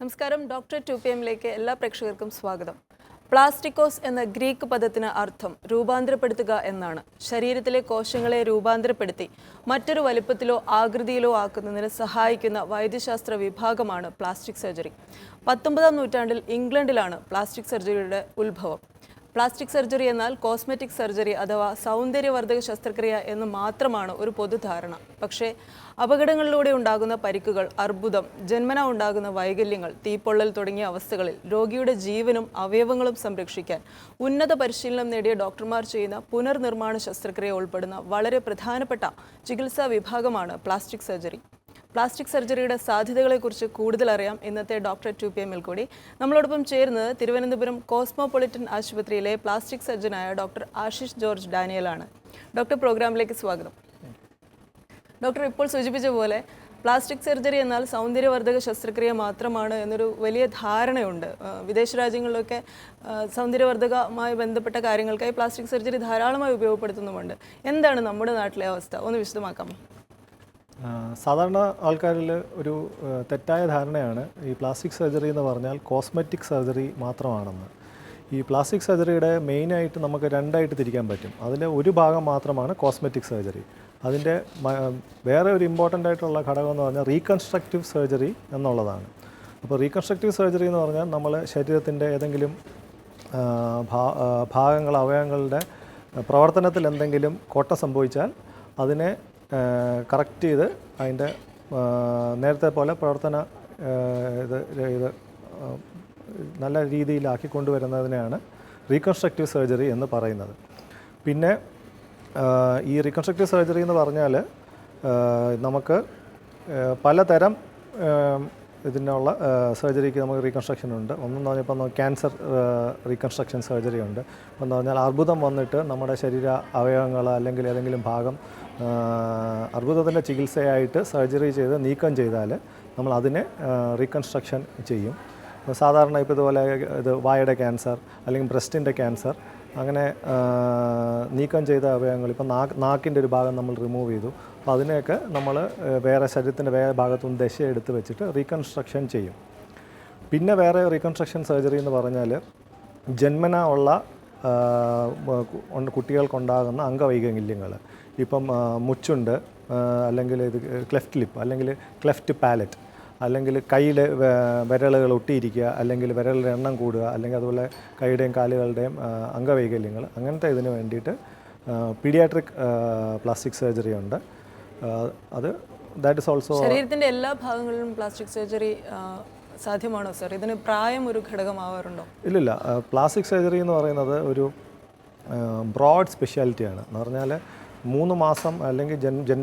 നമസ്കാരം. Doctor 2PM എല്ലാ പ്രേക്ഷകർക്കും സ്വാഗതം. പ്ലാസ്റ്റിക്കോസ് എന്ന ഗ്രീക്ക് പദത്തിന് അർത്ഥം രൂപാന്തരപ്പെടുത്തുക എന്നാണ്. ശരീരത്തിലെ കോശങ്ങളെ രൂപാന്തരപ്പെടുത്തി മറ്റൊരു വലിപ്പത്തിലോ ആകൃതിയിലോ ആക്കുന്നതിന് സഹായിക്കുന്ന വൈദ്യശാസ്ത്ര വിഭാഗമാണ് പ്ലാസ്റ്റിക് സർജറി. 19-ാം നൂറ്റാണ്ടിൽ ഇംഗ്ലണ്ടിലാണ് പ്ലാസ്റ്റിക് സർജറിയുടെ ഉത്ഭവം. പ്ലാസ്റ്റിക് സർജറി എന്നാൽ കോസ്മെറ്റിക് സർജറി അഥവാ സൗന്ദര്യവർദ്ധക ശസ്ത്രക്രിയ എന്ന് മാത്രമാണ് ഒരു പൊതുധാരണ. പക്ഷേ അപകടങ്ങളിലൂടെ ഉണ്ടാകുന്ന പരിക്കുകൾ, അർബുദം, ജന്മന ഉണ്ടാകുന്ന വൈകല്യങ്ങൾ, തീപ്പൊള്ളൽ തുടങ്ങിയ അവസ്ഥകളിൽ രോഗിയുടെ ജീവനും അവയവങ്ങളും സംരക്ഷിക്കാൻ ഉന്നത പരിശീലനം നേടിയ ഡോക്ടർമാർ ചെയ്യുന്ന പുനർനിർമ്മാണ ശസ്ത്രക്രിയ ഉൾപ്പെടുന്ന വളരെ പ്രധാനപ്പെട്ട ചികിത്സാ വിഭാഗമാണ് പ്ലാസ്റ്റിക് സർജറി. പ്ലാസ്റ്റിക് സർജറിയുടെ സാധ്യതകളെക്കുറിച്ച് കൂടുതൽ അറിയാം ഇന്നത്തെ ഡോക്ടർ 2PM കൂടി. നമ്മളോടൊപ്പം ചേരുന്നത് തിരുവനന്തപുരം കോസ്മോപൊളിറ്റൻ ആശുപത്രിയിലെ പ്ലാസ്റ്റിക് സർജനായ ഡോക്ടർ ആശിഷ് ജോർജ് ഡാനിയലാണ്. ഡോക്ടർ, പ്രോഗ്രാമിലേക്ക് സ്വാഗതം. ഡോക്ടർ, ഇപ്പോൾ സൂചിപ്പിച്ച പോലെ പ്ലാസ്റ്റിക് സർജറി എന്നാൽ സൗന്ദര്യവർദ്ധക ശസ്ത്രക്രിയ മാത്രമാണ് എന്നൊരു വലിയ ധാരണയുണ്ട്. വിദേശ രാജ്യങ്ങളിലൊക്കെ സൗന്ദര്യവർദ്ധകമായി ബന്ധപ്പെട്ട കാര്യങ്ങൾക്കായി പ്ലാസ്റ്റിക് സർജറി ധാരാളമായി ഉപയോഗപ്പെടുത്തുന്നുമുണ്ട്. എന്താണ് നമ്മുടെ നാട്ടിലെ അവസ്ഥ? ഒന്ന് വിശദമാക്കാമോ? സാധാരണ ആൾക്കാരിൽ ഒരു തെറ്റായ ധാരണയാണ് ഈ പ്ലാസ്റ്റിക് സർജറി എന്ന് പറഞ്ഞാൽ കോസ്മെറ്റിക് സർജറി മാത്രമാണെന്ന്. ഈ പ്ലാസ്റ്റിക് സർജറിയുടെ മെയിനായിട്ട് നമുക്ക് രണ്ടായിട്ട് തിരിക്കാൻ പറ്റും. അതിൻ്റെ ഒരു ഭാഗം മാത്രമാണ് കോസ്മെറ്റിക് സർജറി. അതിൻ്റെ വേറെ ഒരു ഇമ്പോർട്ടൻ്റ് ആയിട്ടുള്ള ഘടകം എന്ന് പറഞ്ഞാൽ റീകൺസ്ട്രക്റ്റീവ് സർജറി എന്നുള്ളതാണ്. അപ്പോൾ റീകൺസ്ട്രക്റ്റീവ് സർജറി എന്ന് പറഞ്ഞാൽ നമ്മൾ ശരീരത്തിൻ്റെ ഏതെങ്കിലും ഭാഗങ്ങൾ, അവയവങ്ങളുടെ പ്രവർത്തനത്തിൽ എന്തെങ്കിലും കോട്ടം സംഭവിച്ചാൽ അതിനെ കറക്റ്റ് ചെയ്ത് അതിൻ്റെ നേരത്തെ പോലെ പ്രവർത്തന ഇത് നല്ല രീതിയിലാക്കി കൊണ്ടുവരുന്നതിനെയാണ് റീകൺസ്ട്രക്റ്റീവ് സർജറി എന്ന് പറയുന്നത്. പിന്നെ ഈ റീകൺസ്ട്രക്റ്റീവ് സർജറി എന്ന് പറഞ്ഞാൽ നമുക്ക് പലതരം ഇതിനുള്ള സർജറിക്ക് നമുക്ക് റീകൺസ്ട്രക്ഷൻ ഉണ്ട്. ഒന്നെന്ന് പറഞ്ഞാൽ ഇപ്പം ക്യാൻസർ റീകൺസ്ട്രക്ഷൻ സർജറി ഉണ്ട്. എന്ന് പറഞ്ഞാൽ അർബുദം വന്നിട്ട് നമ്മുടെ ശരീര അവയവങ്ങൾ അല്ലെങ്കിൽ ഏതെങ്കിലും ഭാഗം അർബുദത്തിൻ്റെ ചികിത്സയായിട്ട് സർജറി ചെയ്ത് നീക്കം ചെയ്താൽ നമ്മൾ അതിനെ റീകൺസ്ട്രക്ഷൻ ചെയ്യും. സാധാരണ ഇപ്പോൾ ഇതുപോലെ ഇത് വായയുടെ ക്യാൻസർ അല്ലെങ്കിൽ ബ്രസ്റ്റിൻ്റെ ക്യാൻസർ അങ്ങനെ നീക്കം ചെയ്ത അവയവങ്ങൾ, ഇപ്പം നാക്കിൻ്റെ ഒരു ഭാഗം നമ്മൾ റിമൂവ് ചെയ്തു. അപ്പോൾ അതിനെയൊക്കെ നമ്മൾ വേറെ ശരീരത്തിൻ്റെ വേറെ ഭാഗത്തുനിന്ന് ദശ എടുത്ത് വെച്ചിട്ട് റീകൺസ്ട്രക്ഷൻ ചെയ്യും. പിന്നെ വേറെ റീകൺസ്ട്രക്ഷൻ സർജറി എന്ന് പറഞ്ഞാൽ ജന്മന ഉള്ള കുട്ടികൾക്കുണ്ടാകുന്ന അംഗവൈകല്യങ്ങൾ, ഇപ്പം മുച്ചുണ്ട്, അല്ലെങ്കിൽ ഇത് ക്ലെഫ്റ്റ് ലിപ്പ്, അല്ലെങ്കിൽ ക്ലെഫ്റ്റ് പാലറ്റ്, അല്ലെങ്കിൽ കയ്യിൽ വിരലുകൾ ഒട്ടിയിരിക്കുക, അല്ലെങ്കിൽ വിരലുടെ എണ്ണം കൂടുക, അല്ലെങ്കിൽ അതുപോലെ കൈയുടെയും കാലുകളുടെയും അംഗവൈകല്യങ്ങൾ, അങ്ങനത്തെ ഇതിന് വേണ്ടിയിട്ട് പീഡിയാട്രിക് പ്ലാസ്റ്റിക് സർജറി ഉണ്ട്. അത് ദാറ്റ് ഇസ് ഓൾസോ. ശരീരത്തിൻ്റെ എല്ലാ ഭാഗങ്ങളിലും പ്ലാസ്റ്റിക് സർജറി സാധ്യമാണോ സർ? ഇതിന് പ്രായം ഒരു ഘടകമാവാറുണ്ടോ? ഇല്ലില്ല. പ്ലാസ്റ്റിക് സർജറി എന്ന് പറയുന്നത് ഒരു ബ്രോഡ് സ്പെഷ്യാലിറ്റിയാണ്. എന്ന് പറഞ്ഞാൽ 3 മാസം അല്ലെങ്കിൽ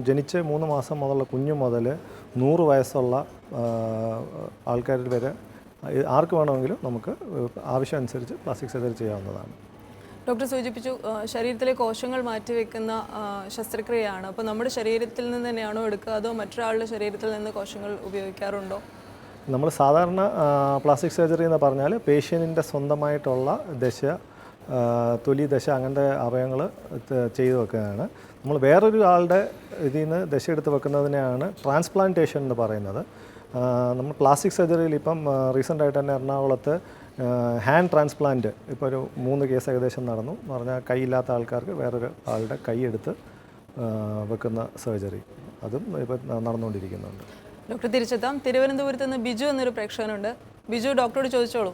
ജനിച്ച് 3 മാസം മുതലുള്ള കുഞ്ഞു മുതൽ 100 വയസ്സുള്ള ആൾക്കാർ വരെ ആർക്ക് വേണമെങ്കിലും നമുക്ക് ആവശ്യം അനുസരിച്ച് പ്ലാസ്റ്റിക് സർജറി ചെയ്യാവുന്നതാണ്. ഡോക്ടർ സൂചിപ്പിച്ചു ശരീരത്തിലെ കോശങ്ങൾ മാറ്റിവെക്കുന്ന ശസ്ത്രക്രിയയാണ്. അപ്പോൾ നമ്മുടെ ശരീരത്തിൽ നിന്ന് തന്നെയാണോ എടുക്കുക, അതോ മറ്റൊരാളുടെ ശരീരത്തിൽ നിന്ന് കോശങ്ങൾ ഉപയോഗിക്കാറുണ്ടോ? നമ്മൾ സാധാരണ പ്ലാസ്റ്റിക് സർജറി എന്ന് പറഞ്ഞാൽ പേഷ്യൻറ്റിൻ്റെ സ്വന്തമായിട്ടുള്ള ദശ, തൊലി ദശ, അങ്ങനത്തെ അവയവങ്ങൾ ചെയ്തു വെക്കുന്നതാണ്. നമ്മൾ വേറൊരു ആളുടെ ഇതിൽ നിന്ന് ദശ എടുത്ത് വെക്കുന്നതിനെയാണ് ട്രാൻസ്പ്ലാന്റേഷൻ എന്ന് പറയുന്നത്. നമ്മൾ പ്ലാസ്റ്റിക് സർജറിയിൽ ഇപ്പം റീസെൻ്റായിട്ട് തന്നെ എറണാകുളത്ത് ഹാൻഡ് ട്രാൻസ്പ്ലാന്റ് ഇപ്പോൾ ഒരു 3 കേസ് ഏകദേശം നടന്നു. എന്ന് പറഞ്ഞാൽ കൈയില്ലാത്ത ആൾക്കാർക്ക് വേറൊരു ആളുടെ കൈ എടുത്ത് വെക്കുന്ന സർജറി, അതും ഇപ്പോൾ നടന്നുകൊണ്ടിരിക്കുന്നുണ്ട്. ഡോക്ടർ, തിരിച്ചെത്താം. തിരുവനന്തപുരത്ത് നിന്ന് ബിജു എന്നൊരു പ്രേക്ഷകനുണ്ട്. ബിജു, ഡോക്ടറോട് ചോദിച്ചോളൂ.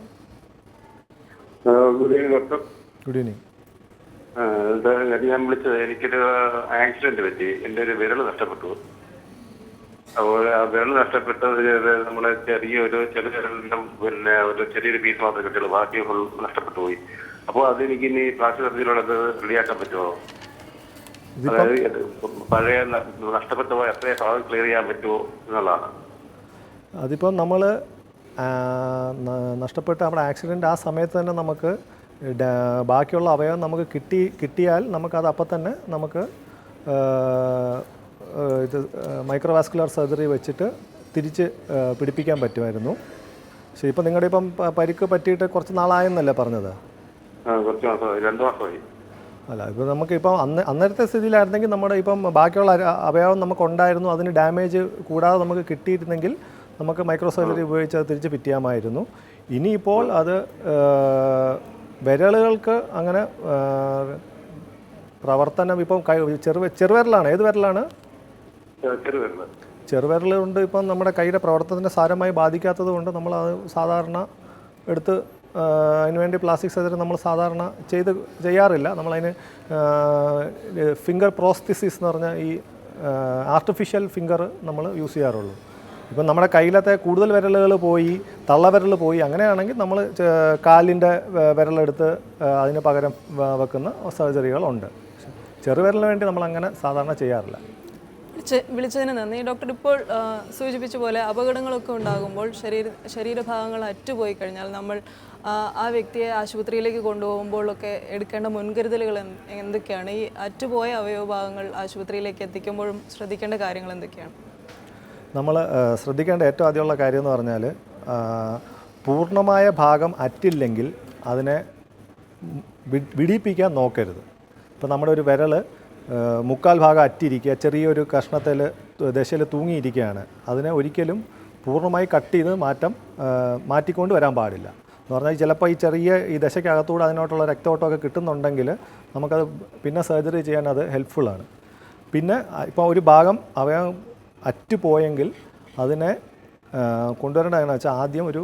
Good evening doctor. Good evening. ഞാൻ വിളിച്ചത്, എനിക്കൊരു ആക്സിഡന്റ് പറ്റി. എൻ്റെ ഒരു വിരൽ നഷ്ടപ്പെട്ടു. അപ്പോൾ ആ വിരൽ നഷ്ടപ്പെട്ടത് നമ്മളെ ചെറിയ വിരലിൻ്റെ പിന്നെ ഒരു ചെറിയൊരു പീസ് മാത്രമേ കിട്ടുള്ളൂ, ബാക്കി ഫുൾ നഷ്ടപ്പെട്ടു പോയി. അപ്പോൾ അതെനിക്ക് ഇനി പ്ലാസ്റ്റിക് സർജറിയിലുള്ളത് റെഡിയാക്കാൻ പറ്റുമോ? അതായത് പഴയ നഷ്ടപ്പെട്ട പോയ എത്രയും ഭാഗം ക്ലിയർ ചെയ്യാൻ പറ്റുമോ എന്നുള്ളതാണ്. അതിപ്പോൾ നമ്മൾ നഷ്ടപ്പെട്ട നമ്മുടെ ആക്സിഡൻറ്റ് ആ സമയത്ത് തന്നെ നമുക്ക് ബാക്കിയുള്ള അവയവം നമുക്ക് കിട്ടിയാൽ നമുക്കത് അപ്പം തന്നെ നമുക്ക് ഇത് മൈക്രോവാസ്കുലർ സർജറി വെച്ചിട്ട് തിരിച്ച് പിടിപ്പിക്കാൻ പറ്റുമായിരുന്നു. പക്ഷേ ഇപ്പം നിങ്ങളുടെ ഇപ്പം പരിക്ക് പറ്റിയിട്ട് കുറച്ച് നാളായെന്നല്ലേ പറഞ്ഞത്? കുറച്ച് മാസമായി, 2 മാസമായി. അല്ല, ഇപ്പോൾ നമുക്കിപ്പം അന്നേരത്തെ സ്ഥിതിയിലായിരുന്നെങ്കിൽ നമ്മുടെ ഇപ്പം ബാക്കിയുള്ള അവയവം നമുക്കുണ്ടായിരുന്നു, അതിന് ഡാമേജ് കൂടാതെ നമുക്ക് കിട്ടിയിരുന്നെങ്കിൽ നമുക്ക് മൈക്രോ സർജറി ഉപയോഗിച്ച് അത് തിരിച്ച് ഫിറ്റ് ചെയ്യാമായിരുന്നു. ഇനിയിപ്പോൾ അത് വിരലുകൾക്ക് അങ്ങനെ പ്രവർത്തനം ഇപ്പം ചെറുവിരലാണ്. ഏത് വിരലാണ്? ചെറുവിരൽ കൊണ്ട് ഇപ്പം നമ്മുടെ കൈയുടെ പ്രവർത്തനത്തിൻ്റെ സാരമായി ബാധിക്കാത്തത് കൊണ്ട് നമ്മൾ അത് സാധാരണ എടുത്ത് അതിനുവേണ്ടി പ്ലാസ്റ്റിക് സർജറി നമ്മൾ സാധാരണ ചെയ്യാറില്ല. നമ്മളതിന് ഫിംഗർ പ്രോസ്തിസിസ് എന്ന് പറഞ്ഞ ഈ ആർട്ടിഫിഷ്യൽ ഫിംഗർ നമ്മൾ യൂസ് ചെയ്യാറുള്ളൂ. ഇപ്പം നമ്മുടെ കയ്യിലത്തെ കൂടുതൽ വിരലുകൾ പോയി, തള്ളവിരൽ പോയി, അങ്ങനെയാണെങ്കിൽ നമ്മൾ കാലിൻ്റെ വിരലെടുത്ത് അതിന് പകരം വെക്കുന്ന സർജറികളുണ്ട്. ചെറുവിരലിന് വേണ്ടി നമ്മളങ്ങനെ സാധാരണ ചെയ്യാറില്ല. വിളിച്ചതിന് നന്ദി. ഡോക്ടർ ഇപ്പോൾ സൂചിപ്പിച്ച പോലെ അപകടങ്ങളൊക്കെ ഉണ്ടാകുമ്പോൾ ശരീരഭാഗങ്ങൾ അറ്റുപോയി കഴിഞ്ഞാൽ നമ്മൾ ആ വ്യക്തിയെ ആശുപത്രിയിലേക്ക് കൊണ്ടുപോകുമ്പോഴൊക്കെ എടുക്കേണ്ട മുൻകരുതലുകൾ എന്തൊക്കെയാണ്? ഈ അറ്റുപോയ അവയവഭാഗങ്ങൾ ആശുപത്രിയിലേക്ക് എത്തിക്കുമ്പോഴും ശ്രദ്ധിക്കേണ്ട കാര്യങ്ങൾ എന്തൊക്കെയാണ്? നമ്മൾ ശ്രദ്ധിക്കേണ്ട ഏറ്റവും ആദ്യമുള്ള കാര്യം എന്ന് പറഞ്ഞാൽ പൂർണ്ണമായ ഭാഗം അറ്റില്ലെങ്കിൽ അതിനെ വിടിപ്പിക്കാൻ നോക്കരുത്. ഇപ്പോൾ നമ്മുടെ ഒരു വിരൽ മുക്കാൽ ഭാഗം അറ്റിരിക്കുക, ചെറിയൊരു കഷ്ണത്തിൽ ദശയിൽ തൂങ്ങിയിരിക്കുകയാണ്. അതിനെ ഒരിക്കലും പൂർണ്ണമായി കട്ട് ചെയ്ത് മാറ്റിക്കൊണ്ട് വരാൻ പാടില്ല. എന്ന് പറഞ്ഞാൽ ചിലപ്പോൾ ഈ ചെറിയ ഈ ദശയ്ക്കകത്തൂടെ അതിനോട്ടുള്ള രക്തോട്ടമൊക്കെ കിട്ടുന്നുണ്ടെങ്കിൽ നമുക്കത് പിന്നെ സർജറി ചെയ്യാൻ അത് ഹെൽപ്ഫുള്ളാണ്. പിന്നെ ഇപ്പോൾ ഒരു ഭാഗം അവയവം അറ്റുപോയെങ്കിൽ അതിനെ കൊണ്ടുവരേണ്ടത് എങ്ങനെയാണെന്ന് വെച്ചാൽ ആദ്യം ഒരു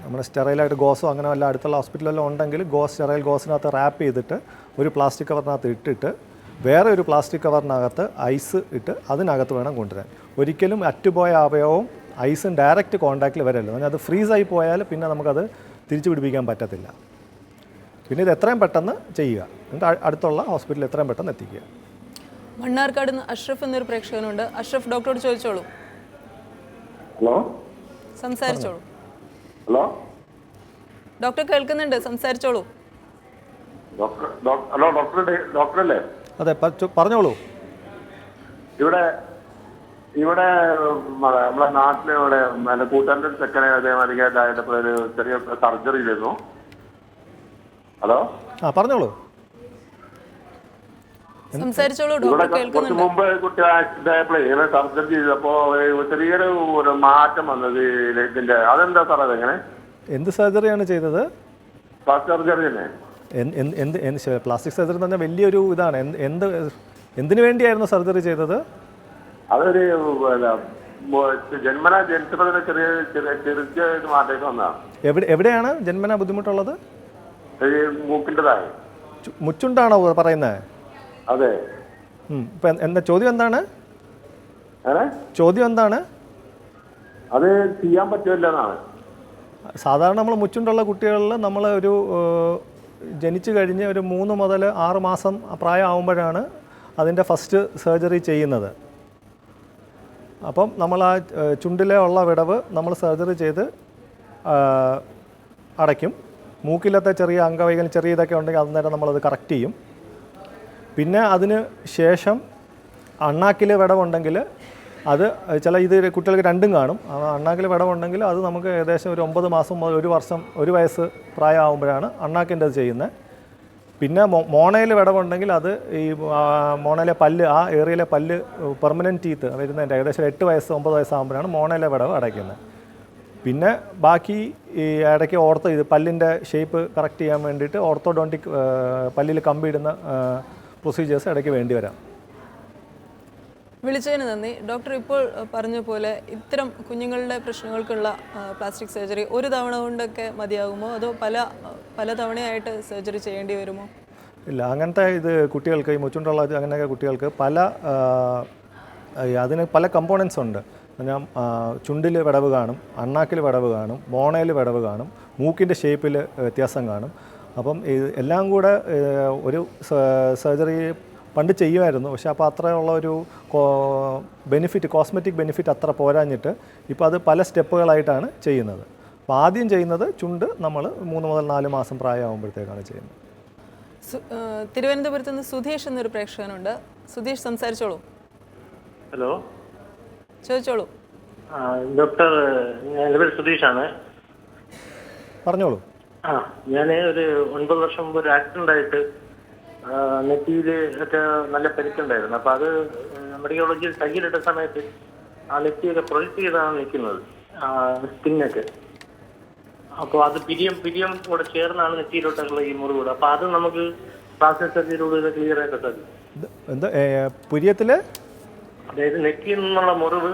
നമ്മുടെ സ്റ്റെറൈലായിട്ട് ഗോസോ അങ്ങനെ വല്ല അടുത്തുള്ള ഹോസ്പിറ്റലെല്ലാം ഉണ്ടെങ്കിൽ സ്റ്റെറൈൽ ഗോസിനകത്ത് റാപ്പ് ചെയ്തിട്ട് ഒരു പ്ലാസ്റ്റിക് കവറിനകത്ത് ഇട്ടിട്ട് വേറെ ഒരു പ്ലാസ്റ്റിക് കവറിനകത്ത് ഐസ് ഇട്ട് അതിനകത്ത് വേണം കൊണ്ടുവരാൻ. ഒരിക്കലും അറ്റുപോയ അവയവവും ഐസും ഡയറക്റ്റ് കോൺടാക്റ്റിൽ വരല്ലോ. അത് ഫ്രീസായി പോയാൽ പിന്നെ നമുക്കത് തിരിച്ചു പിടിപ്പിക്കാൻ പറ്റത്തില്ല. പിന്നെ ഇത് എത്രയും പെട്ടെന്ന് ചെയ്യുക, എന്നിട്ട് അടുത്തുള്ള ഹോസ്പിറ്റലിൽ എത്രയും പെട്ടെന്ന് എത്തിക്കുക. മണ്ണാർക്കാട് നിന്ന് അഷ്റഫ് എന്നൊരു പ്രേക്ഷകനുണ്ട്. അഷ്റഫ്, ഡോക്ടറോട് ചോദിച്ചോളൂ. ഹലോ, സംസാരിച്ചോളൂ. ഹലോ ഡോക്ടർ കേൾക്കുന്നുണ്ട്, സംസാരിച്ചോളൂ. ഹലോ, ഡോക്ടറല്ലേ? അതെ, പറഞ്ഞോളൂ. ഇവിടെ നമ്മുടെ നാട്ടിലിവിടെ കൂട്ടാൻ്റെ സെക്കൻഡ് അതേമാതിരിയായിട്ട് ഒരു ചെറിയ സർജറി ചെയ്തിരുന്നു. ഹലോ, പറഞ്ഞോളൂ, സംസാരിച്ചോളൂ. ഇവിടെ കുറച്ച് മുമ്പ് കുട്ടി ആക്സിഡന്റ് ആയപ്പോഴേ ഇങ്ങനെ സർജറി ചെയ്തപ്പോ ചെറിയൊരു മാറ്റം വന്നത് ഇതിന്റെ. അതെന്താ സാർ? അതെങ്ങനെ? എന്ത് സർജറിയാണ് ചെയ്തത്? പ്ലാസ്റ്റിക് സർജറി തന്നെ. പ്ലാസ്റ്റിക് സർജറി എന്ന് പറഞ്ഞാൽ വലിയൊരു ഇതാണ്. എന്തിനു വേണ്ടിയായിരുന്നു സർജറി ചെയ്തത്? അതൊരു ജന്മന ജനിച്ചപ്പോൾ ചെറിയ മാറ്റേക്ക് വന്നതാണ്. എവിടെയാണ് ജന്മന ബുദ്ധിമുട്ടുള്ളത്? മൂക്കിൻ്റെതായി. മുച്ചുണ്ടാണോ പറയുന്നത്? അതെ. ഇപ്പം എന്താ ചോദ്യം? എന്താണ് ചോദ്യം? എന്താണ് അത് ചെയ്യാൻ പറ്റില്ല എന്നാണ്. സാധാരണ നമ്മൾ മുച്ചുണ്ടുള്ള കുട്ടികളിൽ നമ്മൾ ഒരു ജനിച്ചു കഴിഞ്ഞ് ഒരു 3 മുതൽ 6 മാസം പ്രായമാകുമ്പോഴാണ് അതിൻ്റെ ഫസ്റ്റ് സർജറി ചെയ്യുന്നത്. അപ്പം നമ്മൾ ആ ചുണ്ടിലെ ഉള്ള വിടവ് നമ്മൾ സർജറി ചെയ്ത് അടയ്ക്കും. മൂക്കിലത്തെ ചെറിയ അംഗവൈകല്യം ചെറിയ ഇതൊക്കെ ഉണ്ടെങ്കിൽ അന്നേരം നമ്മളത് കറക്റ്റ് ചെയ്യും. പിന്നെ അതിന് ശേഷം അണ്ണാക്കിൽ വിടവുണ്ടെങ്കിൽ അത് ഇത് കുട്ടികൾക്ക് രണ്ടും കാണും. അണ്ണാക്കിൽ വിടവുണ്ടെങ്കിൽ അത് നമുക്ക് ഏകദേശം ഒരു 9 മാസം മുതൽ 1 വർഷം 1 വയസ്സ് പ്രായമാകുമ്പോഴാണ് അണ്ണാക്കിൻ്റെ അത് ചെയ്യുന്നത്. പിന്നെ മോണയിൽ വിടവുണ്ടെങ്കിൽ അത് ഈ മോണയിലെ പല്ല്, ആ ഏരിയയിലെ പല്ല് പെർമനൻറ്റ് ടീത്ത് വരുന്നതിൻ്റെ ഏകദേശം 8 വയസ്സ് 9 വയസ്സാകുമ്പോഴാണ് മോണയിലെ വിടവ് അടയ്ക്കുന്നത്. പിന്നെ ബാക്കി ഈ ഇടയ്ക്ക് ഇത് പല്ലിൻ്റെ ഷേപ്പ് കറക്റ്റ് ചെയ്യാൻ വേണ്ടിയിട്ട് ഓർത്തോഡോണ്ടിക് പല്ലിൽ കമ്പിയിടുന്ന പ്രൊസീജിയേഴ്സ് ഇടയ്ക്ക് വേണ്ടി വരാം. വിളിച്ചതിന് നന്ദി. ഡോക്ടർ ഇപ്പോൾ പറഞ്ഞ പോലെ ഇത്തരം കുഞ്ഞുങ്ങളുടെ പ്രശ്നങ്ങൾക്കുള്ള പ്ലാസ്റ്റിക് സർജറി ഒരു തവണ കൊണ്ടൊക്കെ മതിയാകുമോ, അതോ പല തവണയായിട്ട് സർജറി ചെയ്യേണ്ടി വരുമോ? ഇല്ല, അങ്ങനത്തെ കുട്ടികൾക്ക് ഈ മുച്ചുണ്ടുള്ള അങ്ങനെയൊക്കെ കുട്ടികൾക്ക് അതിന് പല കമ്പോണൻസ് ഉണ്ട്. ഞാൻ ചുണ്ടിൽ വിടവ് കാണും, അണ്ണാക്കിൽ വിടവ് കാണും, മോണയിൽ വിടവ് കാണും, മൂക്കിൻ്റെ ഷേപ്പിൽ വ്യത്യാസം കാണും. അപ്പം എല്ലാം കൂടെ ഒരു സർജറി പണ്ട് ചെയ്യുമായിരുന്നു. പക്ഷേ അപ്പോൾ അത്രയുള്ള ഒരു കോസ്മെറ്റിക് ബെനിഫിറ്റ് അത്ര പോരാഞ്ഞിട്ട് ഇപ്പോൾ അത് പല സ്റ്റെപ്പുകളായിട്ടാണ് ചെയ്യുന്നത്. അപ്പോൾ ആദ്യം ചെയ്യുന്നത് ചുണ്ട് നമ്മൾ 3 മുതൽ 4 മാസം പ്രായമാകുമ്പോഴത്തേക്കാണ് ചെയ്യുന്നത്. തിരുവനന്തപുരത്ത് നിന്ന് സുധീഷ് എന്നൊരു പ്രേക്ഷകനുണ്ട്. സുധീഷ്, സംസാരിച്ചോളൂ. ഹലോ, ചോദിച്ചോളൂ. ഡോക്ടർ, എൻ്റെ പേര് സുധീഷാണ്. പറഞ്ഞോളൂ. ഞാൻ ഒരു 9 വർഷം മുമ്പ് ഒരു ആക്സിഡന്റ് ആയിട്ട് നെറ്റിയിൽ ഒക്കെ നല്ല പരിക്കുണ്ടായിരുന്നു. അപ്പോൾ അത് മെഡിക്കോളജിയിൽ കയ്യിലിട്ട സമയത്ത് ആ നെറ്റിയൊക്കെ പ്രൊജക്ട് ചെയ്താണ് നിൽക്കുന്നത്, സ്കിന്നൊക്കെ. അപ്പോൾ അത് പിരിയം കൂടെ ചേർന്നാണ് നെറ്റിയിലോട്ടുള്ള ഈ മുറിവ്. അപ്പൊ അത് നമുക്ക് പ്ലാസ്റ്റിക് സർജറിയിലൂടെ ക്ലിയർ ആയിട്ട് സാധിക്കും. എന്താ പുരിയത്തിൽ, അതായത് നെറ്റിയിൽ നിന്നുള്ള മുറിവ്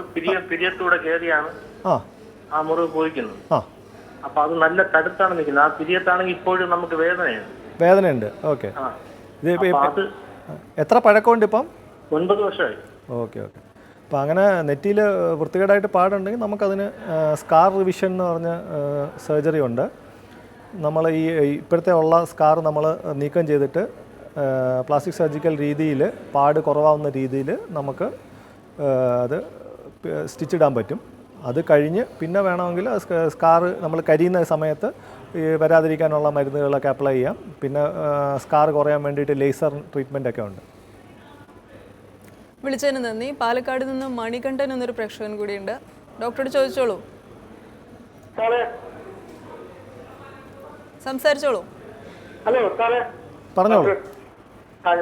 പിരിയത്തൂടെ കയറിയാണ് ആ മുറിവ് പോയിക്കുന്നത്. അപ്പൊ അത് നല്ല തടുത്താണ് നിൽക്കുന്നത്. ആ പിരിയത്താണെങ്കിൽ ഇപ്പോഴും നമുക്ക് വേദനയുണ്ട്. ഓക്കെ. ഇത് എത്ര പഴക്കമുണ്ട് ഇപ്പം? 9 വർഷമായി. ഓക്കെ. അപ്പോൾ അങ്ങനെ നെറ്റിയിൽ വൃത്തികേടായിട്ട് പാടുണ്ടെങ്കിൽ നമുക്കതിന് സ്കാർ റിവിഷൻ എന്ന് പറഞ്ഞ സർജറി ഉണ്ട്. നമ്മൾ ഇപ്പോഴത്തെ ഉള്ള സ്കാർ നമ്മൾ നീക്കം ചെയ്തിട്ട് പ്ലാസ്റ്റിക് സർജിക്കൽ രീതിയിൽ പാട് കുറവാകുന്ന രീതിയിൽ നമുക്ക് അത് സ്റ്റിച്ചിടാൻ പറ്റും. അത് കഴിഞ്ഞ് പിന്നെ വേണമെങ്കിൽ സ്കാർ നമ്മൾ കരിയുന്ന സമയത്ത് ഈ വരാതിരിക്കാനുള്ള മരുന്നുകളൊക്കെ അപ്ലൈ ചെയ്യാം. പിന്നെ സ്കാർ കുറയാൻ വേണ്ടിയിട്ട് ലേസർ ട്രീറ്റ്മെൻ്റ് ഒക്കെ ഉണ്ട്. വിളിച്ചതിന് നന്ദി. പാലക്കാട് നിന്ന് മണികണ്ഠൻ എന്നൊരു പ്രേക്ഷകൻ കൂടിയുണ്ട്. ഡോക്ടറോട് ചോദിച്ചോളൂ, സംസാരിച്ചോളൂ. ഹലോ സാറേ, പറഞ്ഞോളൂ.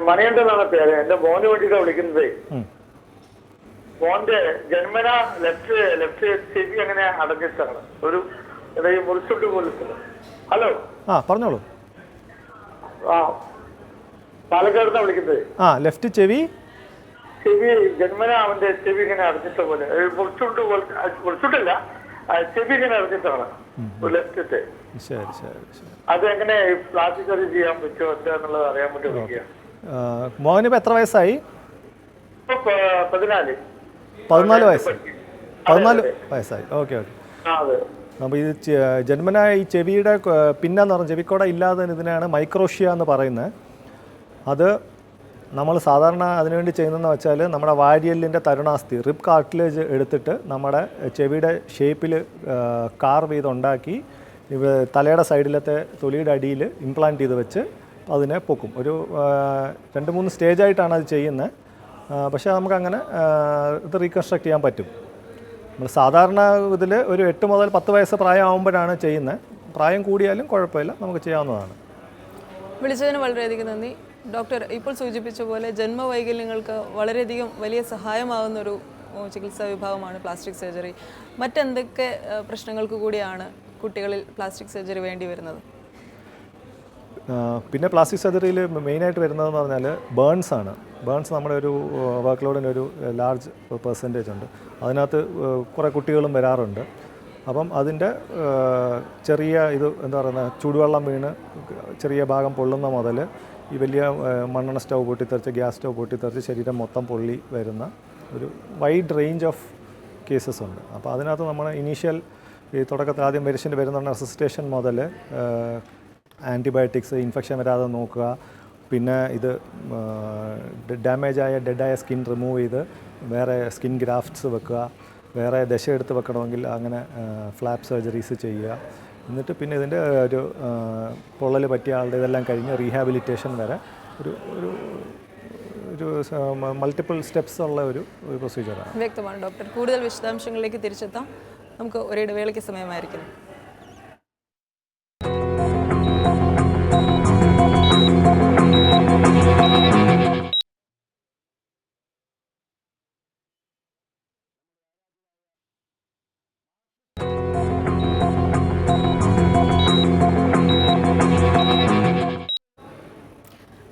മണികണ്ഠനാണ് പേര്. എന്റെ മോന് വേണ്ടിയിട്ടാണ് വിളിക്കുന്നത്. മോന്റെ ജന്മന ലെഫ്റ്റ് ചെവി അങ്ങനെ അടഞ്ഞിട്ടാണ്, ഒരു മുറിച്ചുട്ട് പോലീസ്. ഹലോ, പറഞ്ഞോളൂ. പാലക്കാട് നിന്നാണ് വിളിക്കുന്നത്. ലെഫ്റ്റ് ചെവി ജന്മന അവന്റെ ചെവി ഇങ്ങനെ അടഞ്ഞിട്ട പോലെ, മുറിച്ചുട്ടില്ല, ചെവി ഇങ്ങനെ അടഞ്ഞിട്ടാണ് ലെഫ്റ്റത്തെ. ശരി. അതെങ്ങനെ പ്ലാസ്റ്റിക് സർജറി ചെയ്യാൻ പറ്റുമോ എന്താന്നുള്ളത് അറിയാൻ വേണ്ടി വിളിക്കുക. മോനിപ്പോൾ എത്ര വയസ്സായി? 14 വയസ്സായി. 14 വയസ്സായി. ഓക്കെ. അപ്പോൾ ഇത് ജന്മന ഈ ചെവിയുടെ പിന്നെന്ന് പറഞ്ഞാൽ ചെവിക്കോട ഇല്ലാതെ ഇതിനാണ് മൈക്രോഷ്യ എന്ന് പറയുന്നത്. അത് നമ്മൾ സാധാരണ അതിനുവേണ്ടി ചെയ്യുന്നതെന്ന് വെച്ചാൽ നമ്മുടെ വാരിയലിൻ്റെ തരുണാസ്ഥി റിബ് കാർട്ടിലേജ് എടുത്തിട്ട് നമ്മുടെ ചെവിയുടെ ഷേപ്പിൽ കാർവ് ചെയ്തുണ്ടാക്കി തലയുടെ സൈഡിലത്തെ തൊലിയുടെ അടിയിൽ ഇംപ്ലാന്റ് ചെയ്ത് വെച്ച് അതിനെ പൊക്കും. ഒരു 2-3 സ്റ്റേജായിട്ടാണ് അത് ചെയ്യുന്നത്. പക്ഷേ നമുക്കങ്ങനെ ഇത് റീകൺസ്ട്രക്ട് ചെയ്യാൻ പറ്റും. നമ്മൾ സാധാരണ ഇതിൽ ഒരു 8 മുതൽ 10 വയസ്സ് പ്രായമാകുമ്പോഴാണ് ചെയ്യുന്നത്. പ്രായം കൂടിയാലും കുഴപ്പമില്ല, നമുക്ക് ചെയ്യാവുന്നതാണ്. വിളിച്ചതിന് വളരെയധികം നന്ദി. ഡോക്ടർ ഇപ്പോൾ സൂചിപ്പിച്ച പോലെ ജന്മവൈകല്യങ്ങൾക്ക് വളരെയധികം വലിയ സഹായമാകുന്നൊരു ചികിത്സാ വിഭാഗമാണ് പ്ലാസ്റ്റിക് സർജറി. മറ്റെന്തൊക്കെ പ്രശ്നങ്ങൾക്ക് കൂടിയാണ് കുട്ടികളിൽ പ്ലാസ്റ്റിക് സർജറി വേണ്ടി വരുന്നത്? പിന്നെ പ്ലാസ്റ്റിക് സർജറിയിൽ മെയിനായിട്ട് വരുന്നതെന്ന് പറഞ്ഞാൽ ബേൺസ് ആണ്. ബേൺസ് നമ്മുടെ ഒരു വർക്ക് ലോഡിൻ്റെ ഒരു ലാർജ് പെർസെൻറ്റേജ് ഉണ്ട്. അതിനകത്ത് കുറേ കുട്ടികളും വരാറുണ്ട്. അപ്പം അതിൻ്റെ ചെറിയ എന്താ പറയുന്നത്, ചൂടുവെള്ളം വീണ് ചെറിയ ഭാഗം പൊള്ളുന്ന മുതൽ ഈ വലിയ മണ്ണെണ്ണ സ്റ്റൗ പൊട്ടിത്തെറിച്ച് ഗ്യാസ് സ്റ്റൗ പൊട്ടിത്തെറിച്ച് ശരീരം മൊത്തം പൊള്ളി വരുന്ന ഒരു വൈഡ് റേഞ്ച് ഓഫ് കേസസ് ഉണ്ട്. അപ്പോൾ അതിനകത്ത് നമ്മൾ ഇനീഷ്യൽ ഈ തുടക്കത്തിൽ ആദ്യം പേഷ്യൻ്റ് വരുന്ന റെസിസ്റ്റേഷൻ മുതൽ ആൻറ്റിബയോട്ടിക്സ്, ഇൻഫെക്ഷൻ വരാതെ നോക്കുക, പിന്നെ ഇത് ഡാമേജായ ഡെഡായ സ്കിൻ റിമൂവ് ചെയ്ത് വേറെ സ്കിൻ ഗ്രാഫ്റ്റ്സ് വെക്കുക, വേറെ ദശ എടുത്ത് വെക്കണമെങ്കിൽ അങ്ങനെ ഫ്ലാപ്പ് സർജറീസ് ചെയ്യുക. എന്നിട്ട് പിന്നെ ഇതിൻ്റെ ഒരു പൊള്ളൽ പറ്റിയ ആളുടെ ഇതെല്ലാം കഴിഞ്ഞ് റീഹാബിലിറ്റേഷൻ വരെ ഒരു ഒരു ഒരു മൾട്ടിപ്പിൾ സ്റ്റെപ്സ് ഉള്ള ഒരു പ്രൊസീജിയറാണ്. വ്യക്തമാണ് ഡോക്ടർ. കൂടുതൽ വിശദാംശങ്ങളിലേക്ക് തിരിച്ചെത്താം. നമുക്ക് ഒരിടവേളയ്ക്ക് സമയമായിരിക്കുന്നു.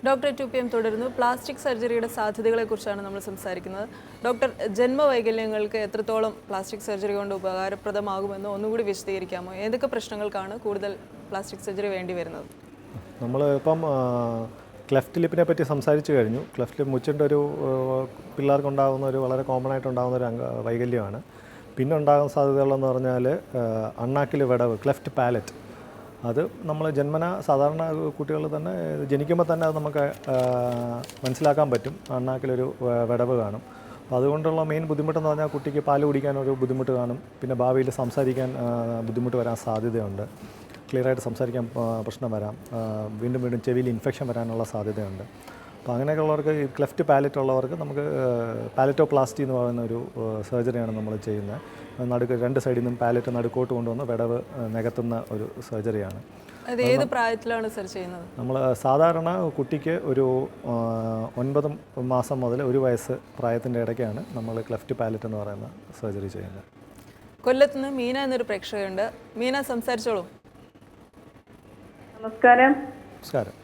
ഡോക്ടർ 2PM തുടരുന്നു. പ്ലാസ്റ്റിക് സർജറിയുടെ സാധ്യതകളെക്കുറിച്ചാണ് നമ്മൾ സംസാരിക്കുന്നത്. ഡോക്ടർ, ജന്മവൈകല്യങ്ങൾക്ക് എത്രത്തോളം പ്ലാസ്റ്റിക് സർജറി കൊണ്ട് ഉപകാരപ്രദമാകുമെന്ന് ഒന്നുകൂടി വിശദീകരിക്കാമോ? ഏതൊക്കെ പ്രശ്നങ്ങൾക്കാണ് കൂടുതൽ പ്ലാസ്റ്റിക് സർജറി വേണ്ടി വരുന്നത്? നമ്മൾ ഇപ്പം ക്ലെഫ്റ്റ് ലിപ്പിനെ പറ്റി സംസാരിച്ചു കഴിഞ്ഞു. ക്ലെഫ്റ്റ് ലിപ്പ് മുച്ചിൻ്റെ ഒരു പിള്ളേർക്കുണ്ടാകുന്ന ഒരു വളരെ കോമൺ ആയിട്ടുണ്ടാകുന്ന ഒരു വൈകല്യമാണ്. പിന്നെ ഉണ്ടാകുന്ന സാധ്യതകളെന്ന് പറഞ്ഞാൽ അണ്ണാക്കിൽ വിടവ്, ക്ലെഫ്റ്റ് പാലറ്റ്. അത് നമ്മൾ ജന്മന സാധാരണ കുട്ടികൾ തന്നെ ജനിക്കുമ്പോൾ തന്നെ അത് നമുക്ക് മനസ്സിലാക്കാൻ പറ്റും. അണ്ണാക്കിലൊരു വിടവ് കാണും. അപ്പോൾ അതുകൊണ്ടുള്ള മെയിൻ ബുദ്ധിമുട്ടെന്ന് പറഞ്ഞാൽ കുട്ടിക്ക് പാല് കുടിക്കാനൊരു ബുദ്ധിമുട്ട് കാണും. പിന്നെ ഭാവിയിൽ സംസാരിക്കാൻ ബുദ്ധിമുട്ട് വരാൻ സാധ്യതയുണ്ട്. ക്ലിയറായിട്ട് സംസാരിക്കാൻ പ്രശ്നം വരാം. വീണ്ടും ചെവിയിൽ ഇൻഫെക്ഷൻ വരാനുള്ള സാധ്യതയുണ്ട്. അപ്പോൾ അങ്ങനെയൊക്കെ ഉള്ളവർക്ക് ഈ ക്ലെഫ്റ്റ് പാലറ്റ് ഉള്ളവർക്ക് നമുക്ക് പാലറ്റോപ്ലാസ്റ്റി എന്ന് പറയുന്ന ഒരു സർജറിയാണ് നമ്മൾ ചെയ്യുന്നത്. രണ്ട് സൈഡിൽ നിന്നും പാലറ്റ് നടുക്കോട്ട് കൊണ്ടുവന്ന് വിടവ് നികത്തുന്ന ഒരു സർജറിയാണ്. അത് ഏത് പ്രായത്തിലാണ് സർ ചെയ്യുന്നത്? നമ്മൾ സാധാരണ കുട്ടിക്ക് ഒരു 9 മാസം മുതൽ 1 വയസ്സ് പ്രായത്തിൻ്റെ ഇടയ്ക്കാണ് നമ്മൾ ക്ലെഫ്റ്റ് പാലറ്റ് എന്ന് പറയുന്ന സർജറി ചെയ്യുന്നത്. കൊല്ലത്തുനിന്ന് മീന എന്നൊരു പ്രേക്ഷകയുണ്ട്. മീന, സംസാരിച്ചോളൂ. നമസ്കാരം. നമസ്കാരം.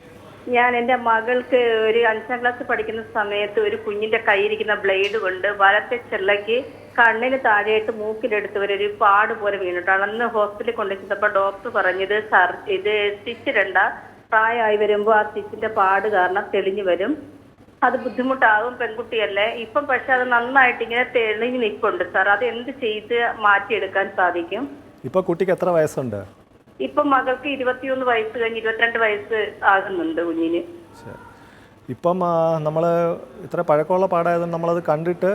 ഞാൻ എൻ്റെ മകൾക്ക് ഒരു 5ാം ക്ലാസ് പഠിക്കുന്ന സമയത്ത് ഒരു കുഞ്ഞിന്റെ കയ്യിരിക്കുന്ന ബ്ലേഡ് കൊണ്ട് വലത്തെ ചെള്ളയ്ക്ക് കണ്ണിന് താഴെയായിട്ട് മൂക്കിലെടുത്ത് ഒരു പാട് പോലെ വീണിട്ടാണ്. അന്ന് ഹോസ്പിറ്റലിൽ കൊണ്ടുവച്ചപ്പോൾ ഡോക്ടർ പറഞ്ഞത് ഇത് സ്റ്റിച്ച് ഇടണ്ട, പ്രായമായി വരുമ്പോൾ ആ സ്റ്റിച്ചിന്റെ പാട് കാരണം തെളിഞ്ഞു വരും, അത് ബുദ്ധിമുട്ടാകും, പെൺകുട്ടിയല്ലേ. ഇപ്പം പക്ഷെ അത് നന്നായിട്ട് ഇങ്ങനെ തെളിഞ്ഞ് നിൽപ്പുണ്ട് സാർ. അത് എന്ത് ചെയ്ത് മാറ്റിയെടുക്കാൻ സാധിക്കും? ഇപ്പോൾ കുട്ടിക്ക് എത്ര വയസ്സുണ്ട്? ഇപ്പം മകൾക്ക് 21 വയസ്സ് കഴിഞ്ഞ് 22 വയസ്സ് ആകുന്നുണ്ട് കുഞ്ഞിന്. ശരി. ഇപ്പം നമ്മൾ ഇത്ര പഴക്കമുള്ള പാടായതുകൊണ്ട് നമ്മളത് കണ്ടിട്ട്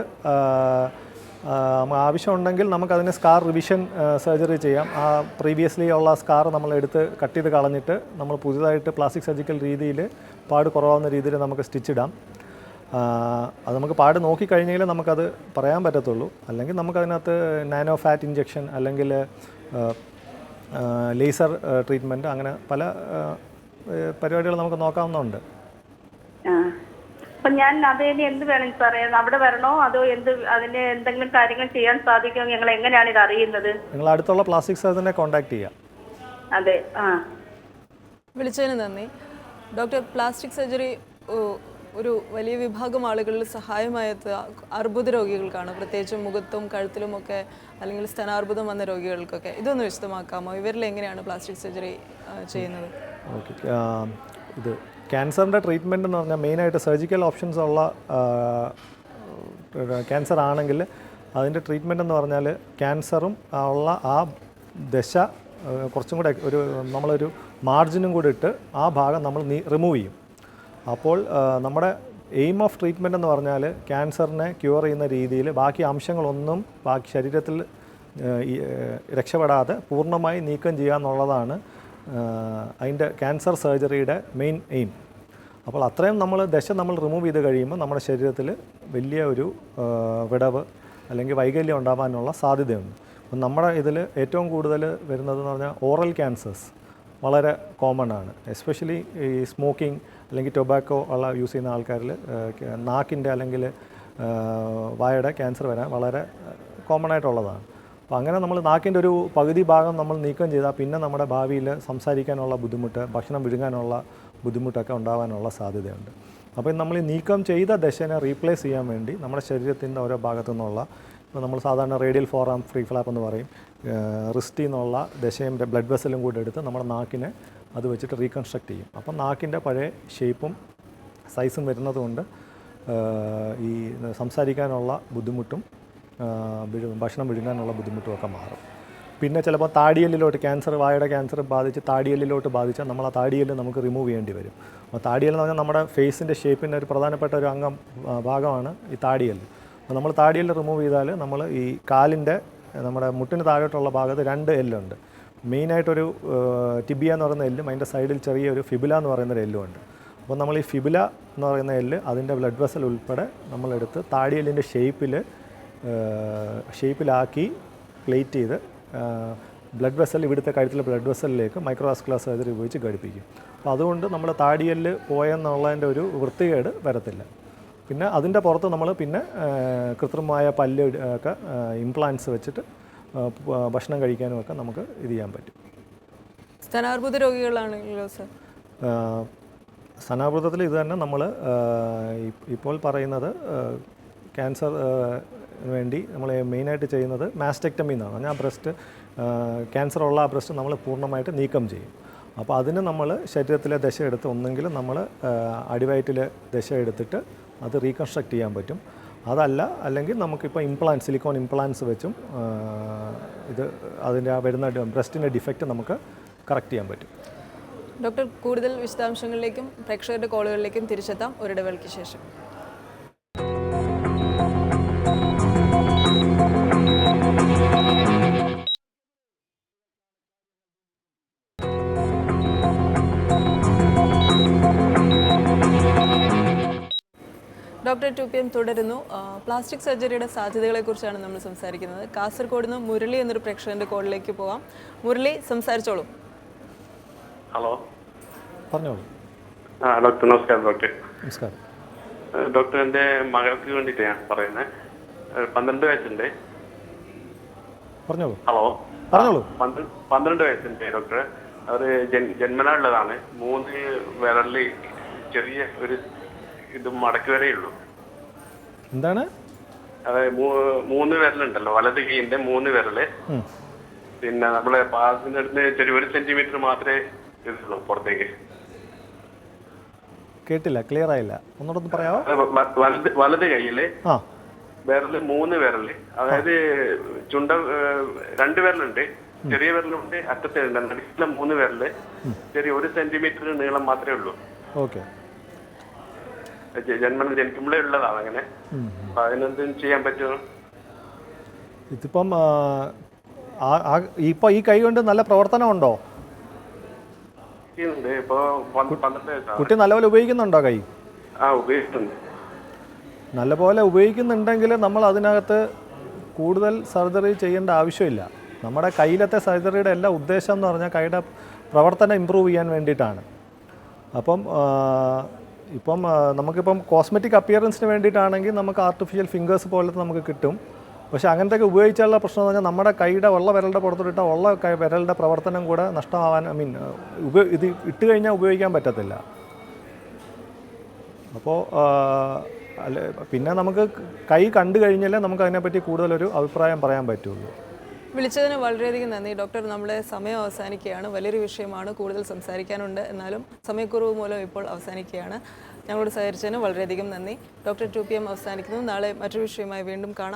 ആവശ്യമുണ്ടെങ്കിൽ നമുക്കതിന് സ്കാർ റിവിഷൻ സർജറി ചെയ്യാം. ആ പ്രീവിയസ്ലി ഉള്ള സ്കാർ നമ്മൾ എടുത്ത് കട്ട് ചെയ്ത് കളഞ്ഞിട്ട് നമ്മൾ പുതിയതായിട്ട് പ്ലാസ്റ്റിക് സർജിക്കൽ രീതിയിൽ പാട് കുറവാകുന്ന രീതിയിൽ നമുക്ക് സ്റ്റിച്ചിടാം. അത് നമുക്ക് പാട് നോക്കിക്കഴിഞ്ഞെങ്കിൽ നമുക്കത് പറയാൻ പറ്റത്തുള്ളൂ. അല്ലെങ്കിൽ നമുക്കതിനകത്ത് നാനോ ഫാറ്റ് ഇഞ്ചെക്ഷൻ അല്ലെങ്കിൽ ലേസർ ട്രീറ്റ്മെൻറ്റ്, അങ്ങനെ പല പരിപാടികൾ നമുക്ക് നോക്കാവുന്നതുണ്ട്. അപ്പം ഞാൻ അതിന് എന്ത് വേണം സാറേ? അവിടെ വരണോ അതോ അതിന് എന്തെങ്കിലും കാര്യങ്ങൾ ചെയ്യാൻ സാധിക്കുമോ? ഞങ്ങൾ എങ്ങനെയാണ് ഇത് അറിയുന്നത്? നിങ്ങൾ അടുത്തുള്ള പ്ലാസ്റ്റിക് സർജനെ കോൺടാക്ട് ചെയ്യാം. അതെ. വിളിച്ചതിന് നന്ദി. ഡോക്ടർ, പ്ലാസ്റ്റിക് സർജറി ഒരു വലിയ വിഭാഗം ആളുകളിൽ സഹായമായത് അർബുദ രോഗികൾക്കാണ്, പ്രത്യേകിച്ചും മുഖത്തും കഴുത്തിലുമൊക്കെ, അല്ലെങ്കിൽ സ്തനാർബുദം വന്ന രോഗികൾക്കൊക്കെ. ഇതൊന്ന് വിശദമാക്കാമോ? ഇവരിൽ എങ്ങനെയാണ് പ്ലാസ്റ്റിക് സർജറി ചെയ്യുന്നത്? ഓക്കെ. ഇത് ക്യാൻസറിൻ്റെ ട്രീറ്റ്മെൻറ്റ് എന്ന് പറഞ്ഞാൽ മെയിനായിട്ട് സർജിക്കൽ ഓപ്ഷൻസ് ഉള്ള ക്യാൻസർ ആണെങ്കിൽ അതിൻ്റെ ട്രീറ്റ്മെൻറ്റ് എന്ന് പറഞ്ഞാൽ ക്യാൻസറും ഉള്ള ആ ദശ കുറച്ചും കൂടെ നമ്മളൊരു മാർജിനും കൂടെ ഇട്ട് ആ ഭാഗം നമ്മൾ റിമൂവ് ചെയ്യും. അപ്പോൾ നമ്മുടെ എയിം ഓഫ് ട്രീറ്റ്മെൻറ്റ് എന്ന് പറഞ്ഞാൽ ക്യാൻസറിനെ ക്യൂർ ചെയ്യുന്ന രീതിയിൽ ബാക്കി അംശങ്ങളൊന്നും ബാക്കി ശരീരത്തിൽ രക്ഷപ്പെടാതെ പൂർണ്ണമായി നീക്കം ചെയ്യുക എന്നുള്ളതാണ് അതിൻ്റെ ക്യാൻസർ സർജറിയുടെ മെയിൻ എയിം. അപ്പോൾ അത്രയും ദശ നമ്മൾ റിമൂവ് ചെയ്ത് കഴിയുമ്പോൾ നമ്മുടെ ശരീരത്തിൽ വലിയ ഒരു വിടവ് അല്ലെങ്കിൽ വൈകല്യം ഉണ്ടാകാനുള്ള സാധ്യതയുണ്ട്. അപ്പം നമ്മുടെ ഇതിൽ ഏറ്റവും കൂടുതൽ വരുന്നതെന്ന് പറഞ്ഞാൽ ഓറൽ ക്യാൻസേഴ്സ് വളരെ കോമൺ ആണ്. എസ്പെഷ്യലി ഈ സ്മോക്കിംഗ് അല്ലെങ്കിൽ ടൊബാക്കോ ഉള്ള യൂസ് ചെയ്യുന്ന ആൾക്കാരിൽ നാക്കിൻ്റെ അല്ലെങ്കിൽ വായയുടെ ക്യാൻസർ വരാൻ വളരെ കോമൺ ആയിട്ടുള്ളതാണ്. അപ്പോൾ അങ്ങനെ നമ്മൾ നാക്കിൻ്റെ ഒരു പകുതി ഭാഗം നമ്മൾ നീക്കം ചെയ്താൽ പിന്നെ നമ്മുടെ ഭാവിയിൽ സംസാരിക്കാനുള്ള ബുദ്ധിമുട്ട്, ഭക്ഷണം വിഴുങ്ങാനുള്ള ബുദ്ധിമുട്ടൊക്കെ ഉണ്ടാകാനുള്ള സാധ്യതയുണ്ട്. അപ്പോൾ നമ്മൾ ഈ നീക്കം ചെയ്ത ദശനെ റീപ്ലേസ് ചെയ്യാൻ വേണ്ടി നമ്മുടെ ശരീരത്തിൻ്റെ ഓരോ ഭാഗത്തു നിന്നുള്ള, ഇപ്പോൾ നമ്മൾ സാധാരണ റേഡിയൽ ഫോറാം ഫ്രീ ഫ്ലാപ്പ് എന്ന് പറയും, റിസ്റ്റിൽ നിന്നുള്ള ദശയും ബ്ലഡ് വെസലും കൂടെ എടുത്ത് നമ്മുടെ നാക്കിനെ അത് വെച്ചിട്ട് റീകൺസ്ട്രക്ട് ചെയ്യും. അപ്പം നാക്കിൻ്റെ പഴയ ഷേപ്പും സൈസും വരുന്നതുകൊണ്ട് ഈ സംസാരിക്കാനുള്ള ബുദ്ധിമുട്ടും ഭക്ഷണം വിഴുങ്ങാനുള്ള ബുദ്ധിമുട്ടും ഒക്കെ മാറും. പിന്നെ ചിലപ്പോൾ താടിയെല്ലിലോട്ട് വായയുടെ ക്യാൻസർ ബാധിച്ച് താടിയെല്ലിലോട്ട് ബാധിച്ചാൽ നമ്മൾ ആ താടിയെല്ല് നമുക്ക് റിമൂവ് ചെയ്യേണ്ടി വരും. അപ്പോൾ താടിയെല്ല് എന്ന് പറഞ്ഞാൽ നമ്മുടെ ഫേസിൻ്റെ ഷേപ്പിൻ്റെ ഒരു പ്രധാനപ്പെട്ട ഒരു ഭാഗമാണ് ഈ താടിയെല്ല്. അപ്പോൾ നമ്മൾ താടിയെല്ല് റിമൂവ് ചെയ്താൽ നമ്മൾ ഈ കാലിൻ്റെ നമ്മുടെ മുട്ടിന് താഴോട്ടുള്ള ഭാഗത്ത് 2 എല്ലുണ്ട്. മെയിനായിട്ടൊരു ടിബിയ എന്ന് പറയുന്ന എല്ലും അതിൻ്റെ സൈഡിൽ ചെറിയൊരു ഫിബുല എന്ന് പറയുന്നൊരു എല്ലുമുണ്ട്. അപ്പോൾ നമ്മൾ ഈ ഫിബുല എന്ന് പറയുന്ന എല്ല് അതിൻ്റെ ബ്ലഡ് വെസൽ ഉൾപ്പെടെ നമ്മളെടുത്ത് താടിയെല്ലിൻ്റെ ഷേപ്പിലാക്കി പ്ലേറ്റ് ചെയ്ത് ബ്ലഡ് വെസൽ ഇവിടുത്തെ കഴുത്തിലെ ബ്ലഡ് വെസലിലേക്ക് മൈക്രോവാസ്കുലർ സർജറി ഉപയോഗിച്ച് ഘടിപ്പിക്കും. അപ്പോൾ അതുകൊണ്ട് നമ്മൾ താടിയെല്ല് പോയെന്നുള്ളതിൻ്റെ ഒരു വൃത്തികേട് വരത്തില്ല. പിന്നെ അതിൻ്റെ പുറത്ത് നമ്മൾ പിന്നെ കൃത്രിമമായ പല്ല് ഒക്കെ ഇംപ്ലാന്റ്സ് വെച്ചിട്ട് ഭക്ഷണം കഴിക്കാനും ഒക്കെ നമുക്ക് ഇത് ചെയ്യാൻ പറ്റും. സ്തനാർബുദ രോഗികളാണെങ്കിലോ സർ? സ്തനാർബുദത്തിൽ ഇത് തന്നെ നമ്മൾ ഇപ്പോൾ പറയുന്നത് ക്യാൻസർ വേണ്ടി നമ്മൾ മെയിനായിട്ട് ചെയ്യുന്നത് മാസ്റ്റെക്ടമി എന്നാണ്. പറഞ്ഞാൽ ആ ബ്രസ്റ്റ് ക്യാൻസർ ഉള്ള ആ ബ്രസ്റ്റ് നമ്മൾ പൂർണ്ണമായിട്ട് നീക്കം ചെയ്യും. അപ്പോൾ അതിന് നമ്മൾ ശരീരത്തിലെ ദശ എടുത്ത് ഒന്നെങ്കിലും നമ്മൾ അടിവയറ്റിൽ ദശ എടുത്തിട്ട് അത് റീകൺസ്ട്രക്ട് ചെയ്യാൻ പറ്റും. അതല്ല അല്ലെങ്കിൽ നമുക്കിപ്പോൾ സിലിക്കോൺ ഇംപ്ലാന്റ്സ് വെച്ചും ഇത് അതിൻ്റെ ആ വരുന്ന ബ്രസ്റ്റിൻ്റെ ഡിഫക്റ്റ് നമുക്ക് കറക്റ്റ് ചെയ്യാൻ പറ്റും. ഡോക്ടർ, കൂടുതൽ വിശദാംശങ്ങളിലേക്കും പ്രേക്ഷകരുടെ കോളുകളിലേക്കും തിരിച്ചെത്താം ഒരിടവേളയ്ക്ക് ശേഷം. ഡോക്ടർ 2PM തുടരുന്നു. പ്ലാസ്റ്റിക് സർജറിയുടെ സാധ്യതകളെക്കുറിച്ചാണ് നമ്മൾ സംസാരിക്കുന്നത്. കാസർഗോഡ് നിന്ന് മുരളി എന്നൊരു പ്രേക്ഷകൻ്റെ കോളിലേക്ക് പോകാം. മുരളി, സംസാരിച്ചോളൂ. ഹലോ. പറഞ്ഞോളൂ. ഡോക്ടർ നമസ്കാരം. ഡോക്ടർ നമസ്കാരം. ഡോക്ടർ, എൻ്റെ മകൾക്ക് വേണ്ടിയിട്ട് ഞാൻ പറയുന്നത്. 12 വയസ്സുണ്ട്. പറഞ്ഞോളൂ. ഹലോ. പറഞ്ഞോളൂ. 12 വയസ്സുണ്ട് ഡോക്ടർ. അത് ജന്മനാ ഉള്ളതാണ്. 3 വിരലിൽ ചെറിയ ഒരു ഇത് മടക്ക് വരേ ഉള്ളൂ. എന്താണ്? അതായത് 3 വിരലുണ്ടല്ലോ, വലത് കൈയിന്റെ 3 വിരല്. പിന്നെ നമ്മളെ പാദത്തിന്റെ അടുത്ത് ചെറിയ 1 സെന്റിമീറ്റർ മാത്രമേ ഇതുള്ളൂ പുറത്തേക്ക്. കേട്ടില്ല, ക്ലിയർ ആയില്ല, ഒന്നുകൂടെ പറയാമോ? വലത് കൈയില് വിരല് 3 വിരല്, അതായത് ചുണ്ട 2 വിരലുണ്ട്, ചെറിയ വിരലുണ്ട്, അറ്റത്തെ നടുക്കിലെ 3 വിരല് ചെറിയ 1 സെന്റിമീറ്റർ നീളം മാത്രമേ ഉള്ളൂ. ഓക്കെ. ജനിക്കുമ്പോഴേ ഉള്ളതാണ് അങ്ങനെ. അപ്പൊ അതിനെന്തും ചെയ്യാൻ പറ്റുമോ? ഇതിപ്പം ഇപ്പൊ ഈ കൈ കൊണ്ട് നല്ല പ്രവർത്തനം ഉണ്ടോ? ഇപ്പൊ 12 വയസ്സാണ്. കുട്ടി നല്ലപോലെ ഉപയോഗിക്കുന്നുണ്ടോ കൈ? ഉപയോഗിക്കുന്നുണ്ട്. നല്ലപോലെ ഉപയോഗിക്കുന്നുണ്ടെങ്കിൽ നമ്മൾ അതിനകത്ത് കൂടുതൽ സർജറി ചെയ്യേണ്ട ആവശ്യമില്ല. നമ്മുടെ കയ്യിലത്തെ സർജറിയുടെ എല്ലാ ഉദ്ദേശം എന്ന് പറഞ്ഞാൽ കൈയുടെ പ്രവർത്തനം ഇമ്പ്രൂവ് ചെയ്യാൻ വേണ്ടിയിട്ടാണ്. ഇപ്പം നമുക്കിപ്പം കോസ്മെറ്റിക് അപ്പിയറൻസിന് വേണ്ടിയിട്ടാണെങ്കിൽ നമുക്ക് ആർട്ടിഫിഷ്യൽ ഫിംഗേഴ്സ് പോലത്തെ നമുക്ക് കിട്ടും. പക്ഷേ അങ്ങനത്തെയൊക്കെ ഉപയോഗിച്ചാലുള്ള പ്രശ്നം എന്ന് പറഞ്ഞാൽ നമ്മുടെ കൈയുടെ വിരലിൻ്റെ പുറത്തോട്ടിട്ട വിരലിൻ്റെ പ്രവർത്തനം കൂടെ നഷ്ടമാവാൻ, ഇത് ഇട്ട് കഴിഞ്ഞാൽ ഉപയോഗിക്കാൻ പറ്റത്തില്ല. അപ്പോൾ പിന്നെ നമുക്ക് കൈ കണ്ടു കഴിഞ്ഞാലേ നമുക്ക് അതിനെപ്പറ്റി കൂടുതലൊരു അഭിപ്രായം പറയാൻ പറ്റുള്ളൂ. വിളിച്ചതിന് വളരെയധികം നന്ദി ഡോക്ടർ. നമ്മുടെ സമയം അവസാനിക്കുകയാണ്. വലിയൊരു വിഷയമാണ്, കൂടുതൽ സംസാരിക്കാനുണ്ട്, എന്നാലും സമയക്കുറവ് മൂലം ഇപ്പോൾ അവസാനിക്കുകയാണ്. ഞങ്ങളോട് സഹകരിച്ചതിന് വളരെയധികം നന്ദി. ഡോക്ടർ 2 PM അവസാനിക്കുന്നു. നാളെ മറ്റൊരു വിഷയമായി വീണ്ടും കാണാം.